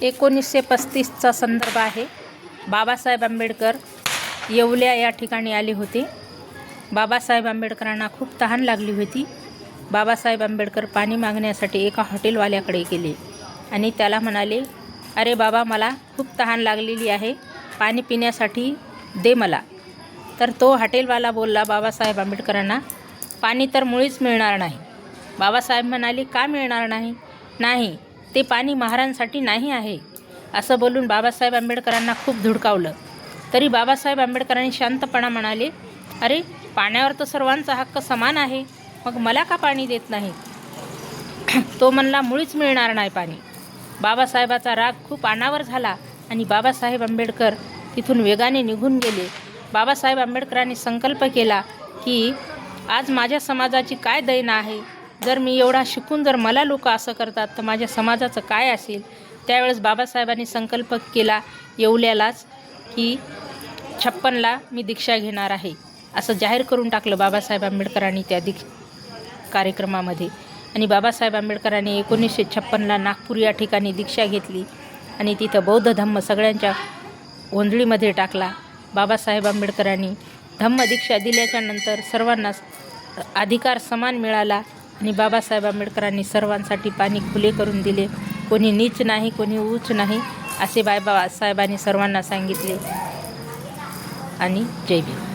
1935चा संदर्भ आहे। बाबासाहेब आंबेडकर येवल्या या ठिकाणी आले होते। बाबासाहेब आंबेडकरांना खूप तहान लागली होती। बाबासाहेब आंबेडकर पाणी मागण्यासाठी एका हॉटेलवाल्याकडे गेले आणि त्याला म्हणाले, अरे बाबा, मला खूप तहान लागलेली आहे, पाणी पिण्यासाठी दे मला। तर तो हॉटेलवाला बोलला बाबासाहेब आंबेडकरांना, पाणी तर मुळीच मिळणार नाही। बाबासाहेब म्हणाले, का मिळणार नाही? नाही, ते पाणी महाराजांसाठी नाही आहे, असं बोलून बाबासाहेब आंबेडकरांना खूप धुडकावलं। तरी बाबासाहेब आंबेडकरांनी शांतपणा म्हणाले, अरे पाण्यावर तर सर्वांचा हक्क समान आहे, मग मला का पाणी देत नाही? तो म्हणला, मुळीच मिळणार नाही पाणी। बाबासाहेबाचा राग खूप अनावर झाला आणि बाबासाहेब आंबेडकर तिथून वेगाने निघून गेले। बाबासाहेब आंबेडकरांनी संकल्प केला की आज माझ्या समाजाची काय दैना आहे, जर मी एवढा शिकून जर मला लोक असं करतात तर माझ्या समाजाचं काय असेल। त्यावेळेस बाबासाहेबांनी संकल्प केला येवल्यालाच की 56ला मी दीक्षा घेणार आहे, असं जाहीर करून टाकलं बाबासाहेब आंबेडकरांनी त्या कार्यक्रमामध्ये। आणि बाबासाहेब आंबेडकरांनी 1956ला नागपूर या ठिकाणी दीक्षा घेतली आणि तिथं बौद्ध धम्म सगळ्यांच्या ओंजळीमध्ये टाकला। बाबासाहेब आंबेडकरांनी धम्मदीक्षा दिल्याच्या नंतर सर्वांना अधिकार समान मिळाला आणि बाबासाहेब आंबेडकरांनी सर्वांसाठी पाणी खुले करून दिले। कोणी नीच नाही, कोणी उच्च नाही, असे बाबासाहेबांनी सर्वांना सांगितले। आणि जय भीम।